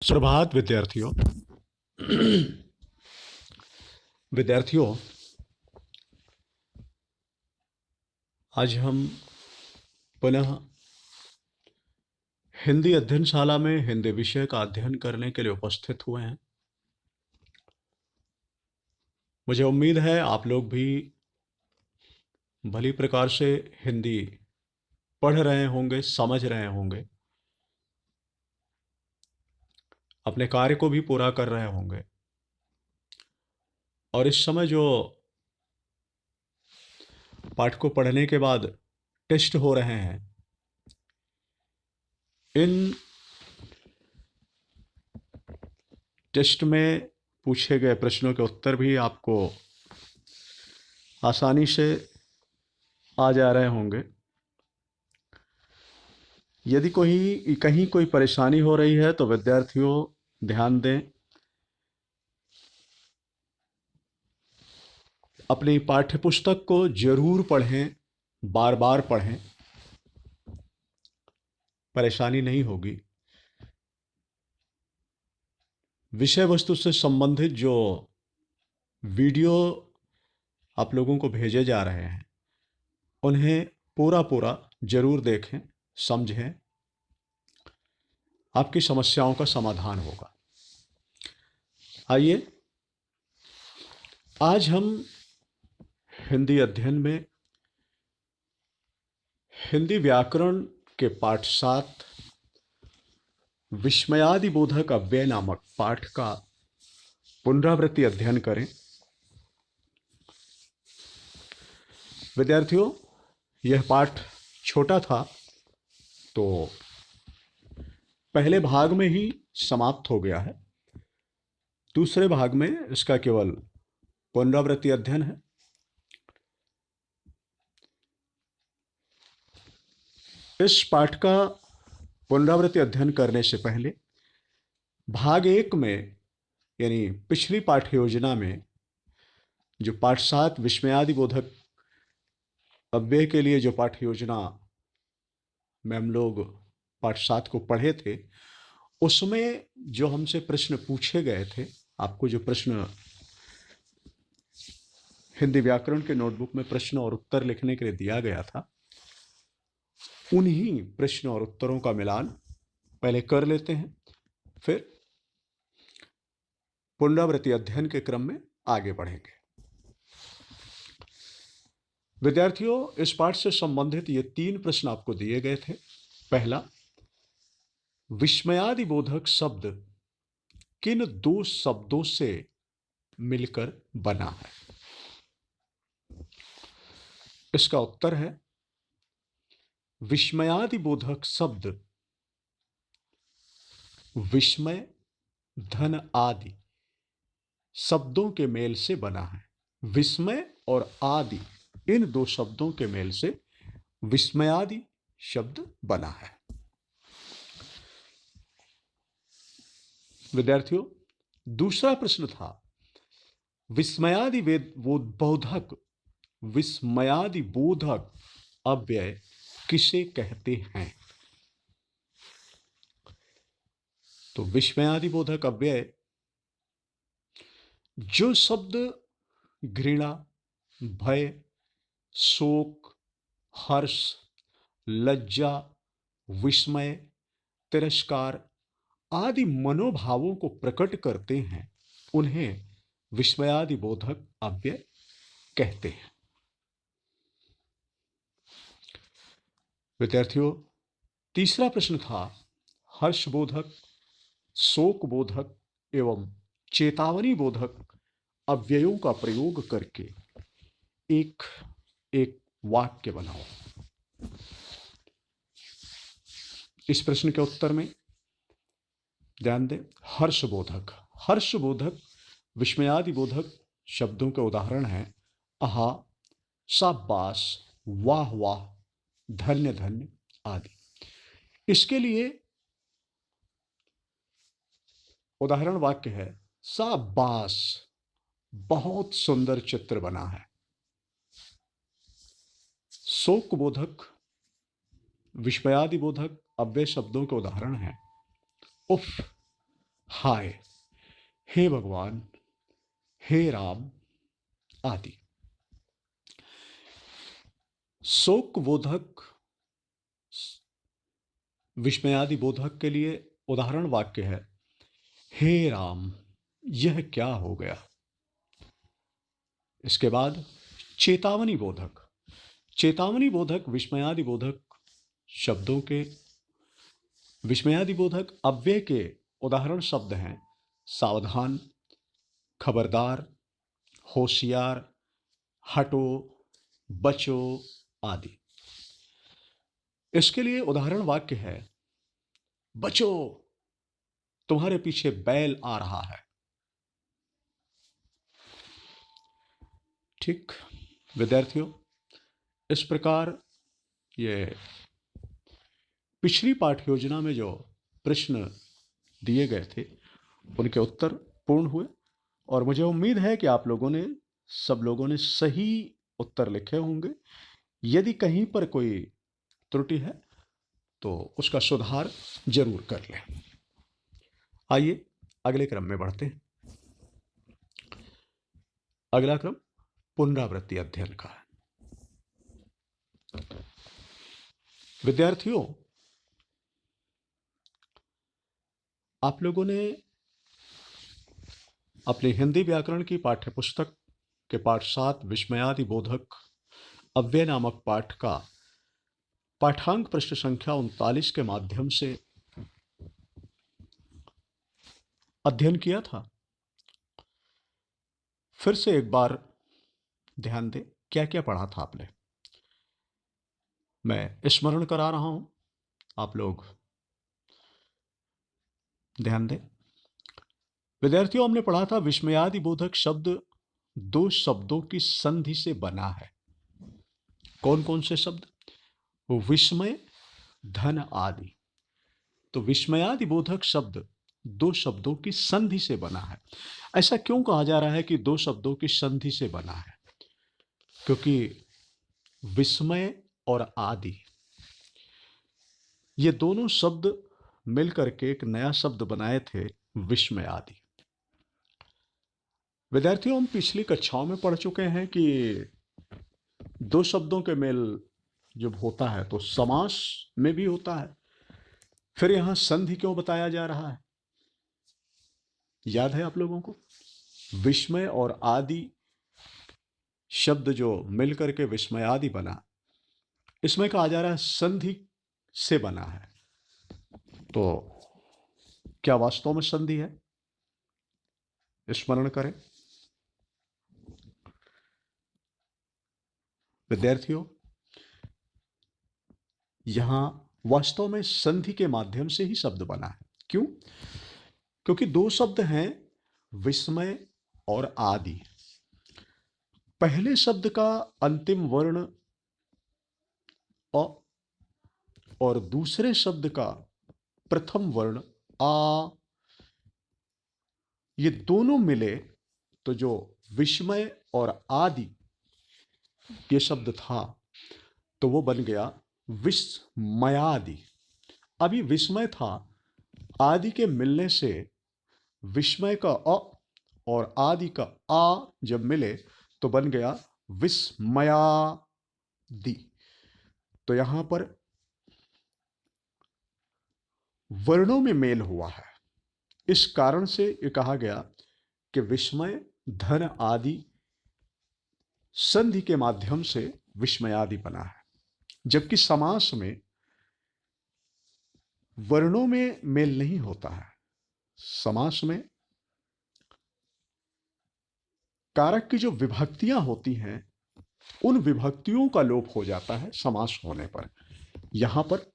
सुप्रभात विद्यार्थियों। विद्यार्थियों, आज हम पुनः हिंदी अध्ययनशाला में हिंदी विषय का अध्ययन करने के लिए उपस्थित हुए हैं। मुझे उम्मीद है आप लोग भी भली प्रकार से हिंदी पढ़ रहे होंगे, समझ रहे होंगे, अपने कार्य को भी पूरा कर रहे होंगे। और इस समय जो पाठ को पढ़ने के बाद टेस्ट हो रहे हैं, इन टेस्ट में पूछे गए प्रश्नों के उत्तर भी आपको आसानी से आ जा रहे होंगे। यदि कहीं कोई परेशानी हो रही है तो विद्यार्थियों ध्यान दें, अपनी पाठ्यपुस्तक को जरूर पढ़ें, बार बार पढ़ें, परेशानी नहीं होगी। विषय वस्तु से संबंधित जो वीडियो आप लोगों को भेजे जा रहे हैं उन्हें पूरा पूरा जरूर देखें, समझें, आपकी समस्याओं का समाधान होगा। आइए, आज हम हिंदी अध्ययन में हिंदी व्याकरण के पाठ 7 विस्मयादि बोधक अव्यय नामक पाठ का पुनरावृत्ति अध्ययन करें। विद्यार्थियों, यह पाठ छोटा था तो पहले भाग में ही समाप्त हो गया है। दूसरे भाग में इसका केवल पुनरावृत्ति अध्ययन है। इस पाठ का पुनरावृत्ति अध्ययन करने से पहले भाग 1 में, यानी पिछली पाठ्य योजना में जो पाठ 7 विस्मयादि बोधक अव्यय के लिए जो पाठ्य योजना में हम लोग पाठ 7 को पढ़े थे, उसमें जो हमसे प्रश्न पूछे गए थे, आपको जो प्रश्न हिंदी व्याकरण के नोटबुक में प्रश्न और उत्तर लिखने के लिए दिया गया था, उन्हीं प्रश्न और उत्तरों का मिलान पहले कर लेते हैं, फिर पुनरावृत्ति अध्ययन के क्रम में आगे बढ़ेंगे। विद्यार्थियों, इस पाठ से संबंधित ये 3 प्रश्न आपको दिए गए थे। पहला, विस्मयादि बोधक शब्द किन 2 शब्दों से मिलकर बना है? इसका उत्तर है, विस्मयादि बोधक शब्द विस्मय, धन आदि शब्दों के मेल से बना है। विस्मय और आदि, इन 2 शब्दों के मेल से विस्मयादि शब्द बना है। विद्यार्थियों, दूसरा प्रश्न था, विस्मयादि बोधक विस्मयादि बोधक अव्यय किसे कहते हैं? तो विस्मयादि बोधक अव्यय, जो शब्द घृणा, भय, शोक, हर्ष, लज्जा, विस्मय, तिरस्कार आदि मनोभावों को प्रकट करते हैं, उन्हें विस्मयादि बोधक अव्यय कहते हैं। विद्यार्थियों, तीसरा प्रश्न था, हर्षबोधक, शोक बोधक एवं चेतावनी बोधक अव्ययों का प्रयोग करके एक एक वाक्य बनाओ। इस प्रश्न के उत्तर में ध्यान दें, हर्षबोधक, हर्षबोधक विस्मयादि बोधक शब्दों के उदाहरण हैं आहा, शाबाश, वाह वाह, धन्य धन्य आदि। इसके लिए उदाहरण वाक्य है, शाबाश, बहुत सुंदर चित्र बना है। शोक बोधक विस्मयादि बोधक अव्यय शब्दों के उदाहरण हैं, उफ, हाय, हे भगवान, हे राम आदि। शोक बोधक, विस्मयादि बोधक के लिए उदाहरण वाक्य है, हे राम, यह क्या हो गया। इसके बाद चेतावनी बोधक, चेतावनी बोधक विस्मयादि बोधक शब्दों के, विस्मयादि बोधक अव्यय के उदाहरण शब्द हैं सावधान, खबरदार, होशियार, हटो, बचो आदि। इसके लिए उदाहरण वाक्य है, बचो, तुम्हारे पीछे बैल आ रहा है। ठीक विद्यार्थियों, इस प्रकार ये पिछली पाठ योजना में जो प्रश्न दिए गए थे उनके उत्तर पूर्ण हुए और मुझे उम्मीद है कि आप लोगों ने, सब लोगों ने सही उत्तर लिखे होंगे। यदि कहीं पर कोई त्रुटि है तो उसका सुधार जरूर कर लें। आइए अगले क्रम में बढ़ते हैं। अगला क्रम पुनरावृत्ति अध्ययन का है। विद्यार्थियों, आप लोगों ने अपनी हिंदी व्याकरण की पाठ्यपुस्तक के पाठ 7 विस्मयादि बोधक अव्यय नामक पाठ का पाठांक पृष्ठ संख्या 39 के माध्यम से अध्ययन किया था। फिर से एक बार ध्यान दें, क्या क्या पढ़ा था आपने। मैं स्मरण करा रहा हूं, आप लोग ध्यान दें। विद्यार्थियों, हमने पढ़ा था विस्मयादि बोधक शब्द 2 शब्दों की संधि से बना है। कौन कौन से शब्द? विस्मय, धन आदि। तो विस्मयादि बोधक शब्द 2 शब्दों की संधि से बना है। ऐसा क्यों कहा जा रहा है कि 2 शब्दों की संधि से बना है? क्योंकि विस्मय और आदि, ये दोनों शब्द मिलकर के एक नया शब्द बनाए थे, विस्मय आदि। विद्यार्थियों, हम पिछली कक्षाओं में पढ़ चुके हैं कि 2 शब्दों के मेल जब होता है तो समास में भी होता है। फिर यहां संधि क्यों बताया जा रहा है? याद है आप लोगों को? विस्मय और आदि शब्द जो मिलकर के विस्मयादि बना, इसमें कहा जा रहा है संधि से बना है। तो क्या वास्तव में संधि है? स्मरण करें विद्यार्थियों, यहां वास्तव में संधि के माध्यम से ही शब्द बना है। क्यों? क्योंकि 2 शब्द हैं, विस्मय और आदि। पहले शब्द का अंतिम वर्ण अ और दूसरे शब्द का प्रथम वर्ण आ, ये दोनों मिले तो जो विस्मय और आदि ये शब्द था तो वो बन गया विस्मयादि। अभी विस्मय था, आदि के मिलने से विस्मय का अ और आदि का आ जब मिले तो बन गया विस्मयादि। तो यहां पर वर्णों में मेल हुआ है, इस कारण से ये कहा गया कि विस्मय, धन आदि संधि के माध्यम से विस्मयादि बना है। जबकि समास में वर्णों में मेल नहीं होता है। समास में कारक की जो विभक्तियां होती हैं उन विभक्तियों का लोप हो जाता है समास होने पर। यहां पर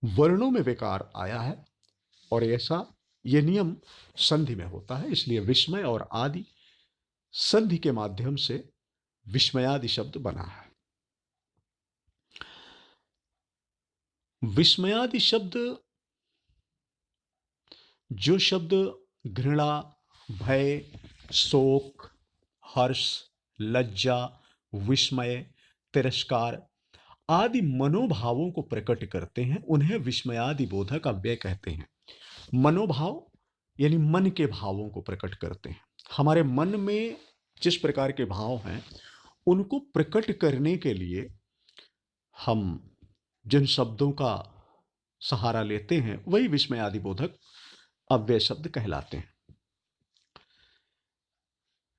वर्णों में विकार आया है और ऐसा यह नियम संधि में होता है, इसलिए विस्मय और आदि संधि के माध्यम से विस्मयादि शब्द बना है। विस्मयादि शब्द, जो शब्द घृणा, भय, शोक, हर्ष, लज्जा, विस्मय, तिरस्कार आदि मनोभावों को प्रकट करते हैं, उन्हें विस्मयादि बोधक अव्यय कहते हैं। मनोभाव यानी मन के भावों को प्रकट करते हैं। हमारे मन में जिस प्रकार के भाव हैं उनको प्रकट करने के लिए हम जिन शब्दों का सहारा लेते हैं वही विस्मयादिबोधक अव्यय शब्द कहलाते हैं।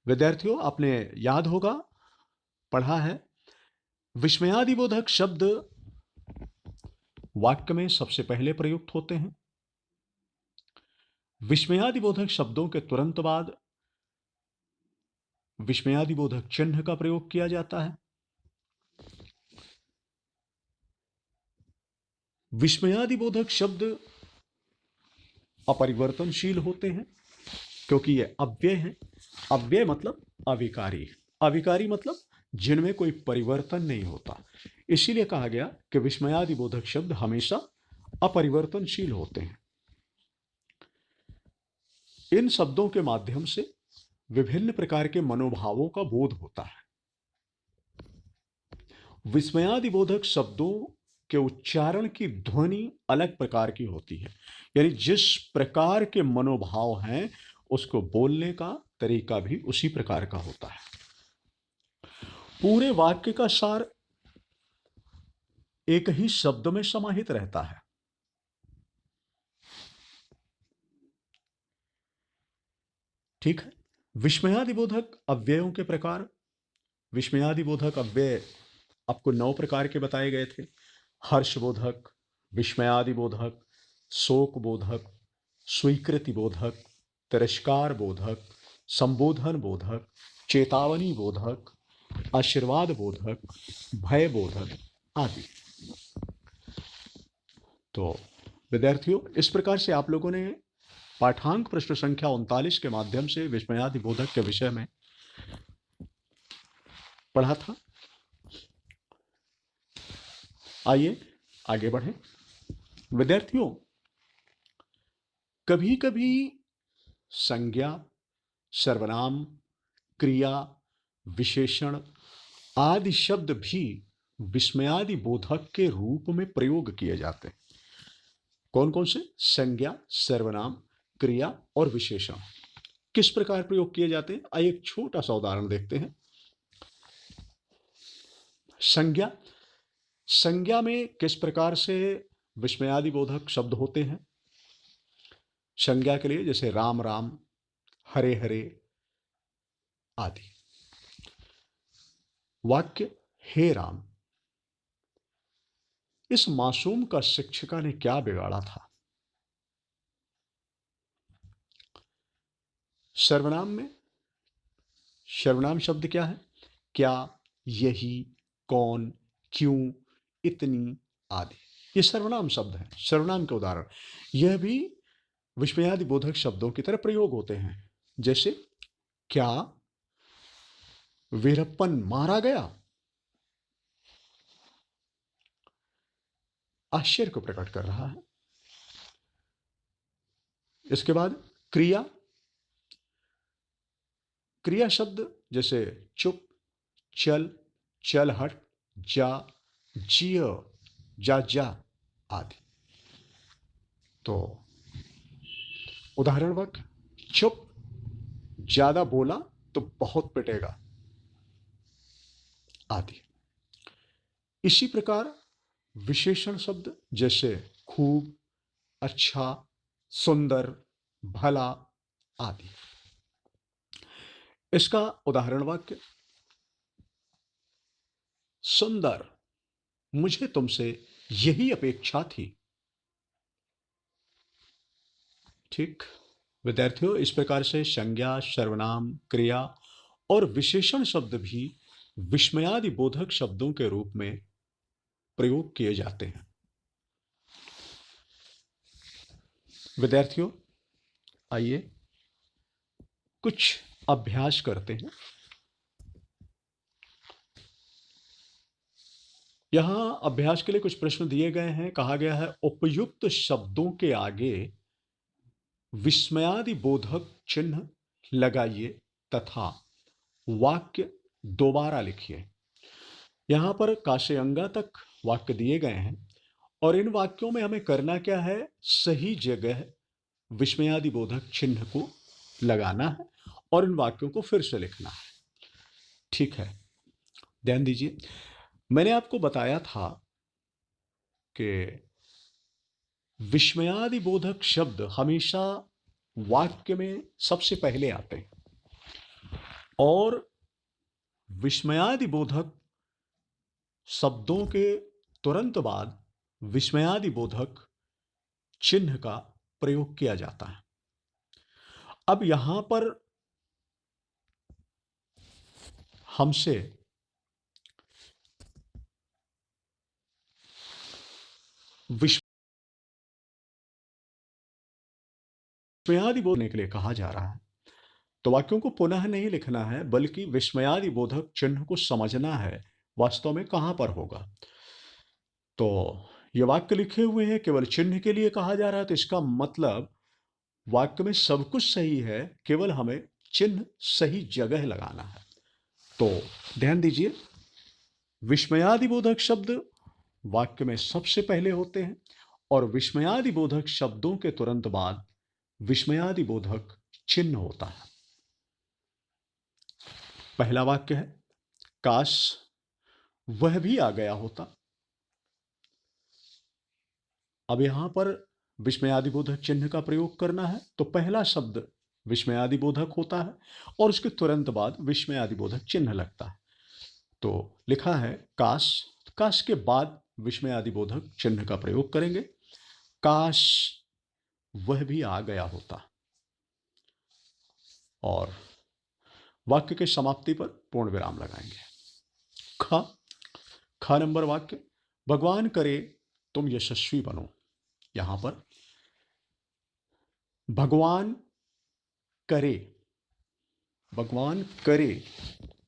विद्यार्थियों, आपने याद होगा पढ़ा है, विस्मयादिबोधक शब्द वाक्य में सबसे पहले प्रयुक्त होते हैं। विस्मयादिबोधक शब्दों के तुरंत बाद विस्मयादिबोधक चिन्ह का प्रयोग किया जाता है। विस्मयादिबोधक शब्द अपरिवर्तनशील होते हैं क्योंकि ये अव्यय है। अव्यय मतलब अविकारी, अविकारी मतलब जिनमें कोई परिवर्तन नहीं होता। इसीलिए कहा गया कि विस्मयादिबोधक शब्द हमेशा अपरिवर्तनशील होते हैं। इन शब्दों के माध्यम से विभिन्न प्रकार के मनोभावों का बोध होता है। विस्मयादिबोधक शब्दों के उच्चारण की ध्वनि अलग प्रकार की होती है, यानी जिस प्रकार के मनोभाव हैं उसको बोलने का तरीका भी उसी प्रकार का होता है। पूरे वाक्य का सार एक ही शब्द में समाहित रहता है। ठीक है। विस्मयादिबोधक अव्ययों के प्रकार। विस्मयादिबोधक अव्यय आपको 9 प्रकार के बताए गए थे। हर्षबोधक, विस्मयादिबोधक, शोकबोधक, स्वीकृति बोधक, तिरस्कार बोधक, संबोधन बोधक, चेतावनी बोधक, आशीर्वाद बोधक, भय बोधक आदि। तो विद्यार्थियों, इस प्रकार से आप लोगों ने पाठांक प्रश्न संख्या 39 के माध्यम से विस्मयादिबोधक के विषय में पढ़ा था। आइए आगे बढ़ें। विद्यार्थियों, कभी कभी संज्ञा, सर्वनाम, क्रिया, विशेषण आदि शब्द भी विस्मयादिबोधक के रूप में प्रयोग किए जाते हैं। कौन कौन से? संज्ञा, सर्वनाम, क्रिया और विशेषण किस प्रकार प्रयोग किए जाते हैं? आइए एक छोटा सा उदाहरण देखते हैं। संज्ञा, संज्ञा में किस प्रकार से विस्मयादिबोधक शब्द होते हैं? संज्ञा के लिए जैसे राम राम, हरे हरे आदि। वाक्य, हे राम, इस मासूम का शिक्षिका ने क्या बिगाड़ा था। सर्वनाम में सर्वनाम शब्द क्या है? क्या, यही, कौन, क्यों, इतनी आदि। ये सर्वनाम शब्द हैं, सर्वनाम के उदाहरण। यह भी विस्मयादिबोधक शब्दों की तरह प्रयोग होते हैं। जैसे क्या वीरप्पन मारा गया, आश्चर्य को प्रकट कर रहा है। इसके बाद क्रिया, क्रिया शब्द जैसे चुप, चल, चल हट, जा, जिय, जा आदि। तो उदाहरण वाक्य, चुप, ज्यादा बोला तो बहुत पिटेगा आदि। इसी प्रकार विशेषण शब्द जैसे खूब, अच्छा, सुंदर, भला आदि। इसका उदाहरण वाक्य, सुंदर, मुझे तुमसे यही अपेक्षा थी। ठीक विद्यार्थियों, इस प्रकार से संज्ञा, सर्वनाम, क्रिया और विशेषण शब्द भी विस्मयादिबोधक शब्दों के रूप में प्रयोग किए जाते हैं। विद्यार्थियों, आइए कुछ अभ्यास करते हैं। यहां अभ्यास के लिए कुछ प्रश्न दिए गए हैं। कहा गया है उपयुक्त शब्दों के आगे विस्मयादिबोधक चिन्ह लगाइए तथा वाक्य दोबारा लिखिए। यहां पर काशयंगा तक वाक्य दिए गए हैं और इन वाक्यों में हमें करना क्या है? सही जगह विस्मयादिबोधक चिन्ह को लगाना है और इन वाक्यों को फिर से लिखना है। ठीक है, ध्यान दीजिए, मैंने आपको बताया था कि विस्मयादिबोधक शब्द हमेशा वाक्य में सबसे पहले आते हैं और विस्मयादिबोधक शब्दों के तुरंत बाद विस्मयादिबोधक चिन्ह का प्रयोग किया जाता है। अब यहां पर हमसे विस्मयादिबोधने के लिए कहा जा रहा है, तो वाक्यों को पुनः नहीं लिखना है बल्कि विस्मयादिबोधक चिन्ह को समझना है वास्तव में कहां पर होगा। तो ये वाक्य लिखे हुए हैं, केवल चिन्ह के लिए कहा जा रहा है, तो इसका मतलब वाक्य में सब कुछ सही है, केवल हमें चिन्ह सही जगह लगाना है। तो ध्यान दीजिए, विस्मयादिबोधक शब्द वाक्य में सबसे पहले होते हैं और विस्मयादिबोधक शब्दों के तुरंत बाद विस्मयादिबोधक चिन्ह होता है। पहला वाक्य है, काश वह भी आ गया होता। अब यहां पर विस्मयादिबोधक चिन्ह का प्रयोग करना है, तो पहला शब्द विस्मयादिबोधक होता है और उसके तुरंत बाद विस्मयादिबोधक चिन्ह लगता है। तो लिखा है काश, काश के बाद विस्मयादिबोधक चिन्ह का प्रयोग करेंगे, काश वह भी आ गया होता। और वाक्य के समाप्ति पर पूर्ण विराम लगाएंगे। ख नंबर वाक्य, भगवान करे तुम यशस्वी बनो। यहां पर भगवान करे, भगवान करे,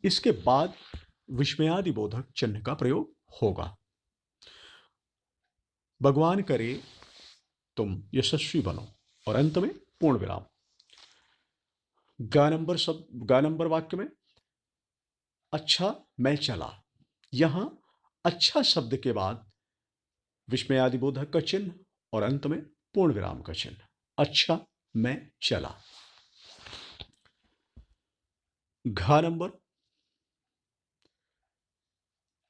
इसके बाद विस्मयादिबोधक चिन्ह का प्रयोग होगा। भगवान करे तुम यशस्वी बनो और अंत में पूर्ण विराम। गा नंबर वाक्य में, अच्छा मैं चला। यहां अच्छा शब्द के बाद विस्मयादिबोधक का चिन्ह और अंत में पूर्ण विराम का चिन्ह। अच्छा मैं चला। घ नंबर,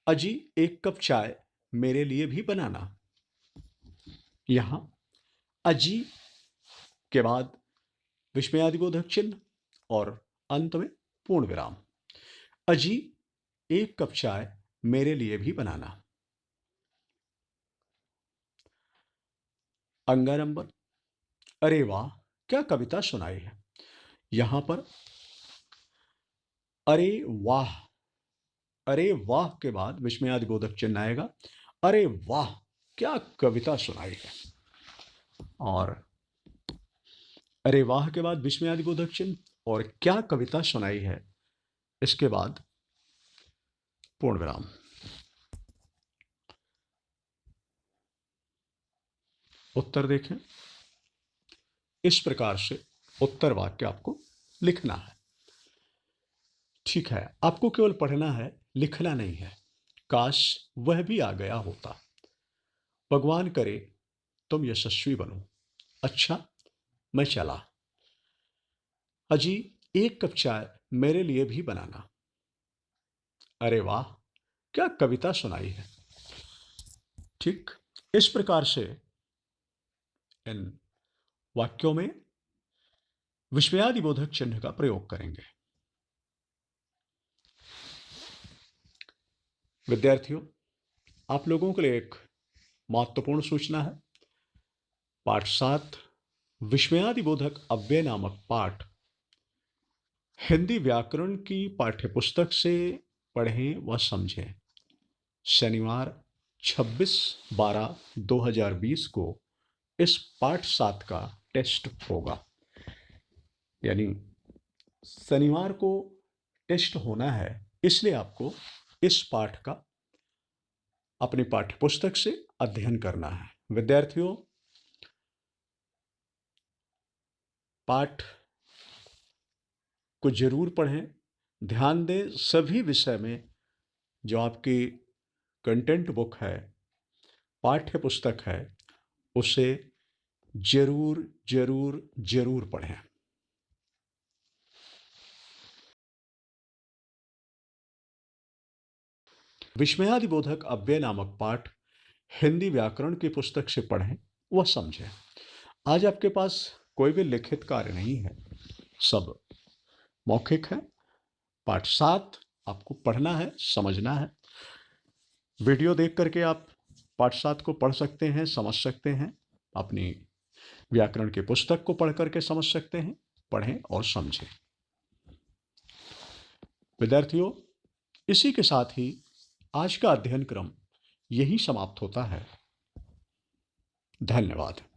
अजी एक कप चाय मेरे लिए भी बनाना। यहां अजी के बाद विस्मयादिबोधक चिन्ह और अंत में पूर्ण विराम। अजी एक कप चाय मेरे लिए भी बनाना। अंगा नंबर, अरे वाह क्या कविता सुनाई है। यहां पर अरे वाह, अरे वाह के बाद विस्मयादिबोधक चिन्ह आएगा। अरे वाह क्या कविता सुनाई है। और अरे वाह के बाद विस्मयादिबोधक चिन्ह और क्या कविता सुनाई है, इसके बाद पूर्ण विराम। उत्तर देखें, इस प्रकार से उत्तर वाक्य आपको लिखना है। ठीक है, आपको केवल पढ़ना है, लिखना नहीं है। काश वह भी आ गया होता। भगवान करे तुम यशस्वी बनो। अच्छा मैं चला। अजी एक कप चाय मेरे लिए भी बनाना। अरे वाह क्या कविता सुनाई है। ठीक, इस प्रकार से इन वाक्यों में विस्मयादिबोधक चिन्ह का प्रयोग करेंगे। विद्यार्थियों, आप लोगों के लिए एक महत्वपूर्ण सूचना है। पाठ 7 विस्मयादिबोधक अव्यय नामक पाठ हिंदी व्याकरण की पाठ्यपुस्तक से पढ़ें व समझें। शनिवार 26/12/2020 को इस पाठ 7 का टेस्ट होगा। यानी शनिवार को टेस्ट होना है, इसलिए आपको इस पाठ का अपनी पाठ्यपुस्तक से अध्ययन करना है। विद्यार्थियों, पाठ को जरूर पढ़ें, ध्यान दें सभी विषय में। जो आपकी कंटेंट बुक है, पाठ्य पुस्तक है, उसे जरूर जरूर जरूर पढ़ें। विस्मयादिबोधक अव्यय नामक पाठ हिंदी व्याकरण की पुस्तक से पढ़ें व समझें। आज आपके पास कोई भी लिखित कार्य नहीं है, सब मौखिक है। पाठ 7 आपको पढ़ना है, समझना है। वीडियो देख करके आप पाठ 7 को पढ़ सकते हैं, समझ सकते हैं। अपनी व्याकरण की पुस्तक को पढ़ करके समझ सकते हैं। पढ़ें और समझें। विद्यार्थियों, इसी के साथ ही आज का अध्ययन क्रम यही समाप्त होता है। धन्यवाद।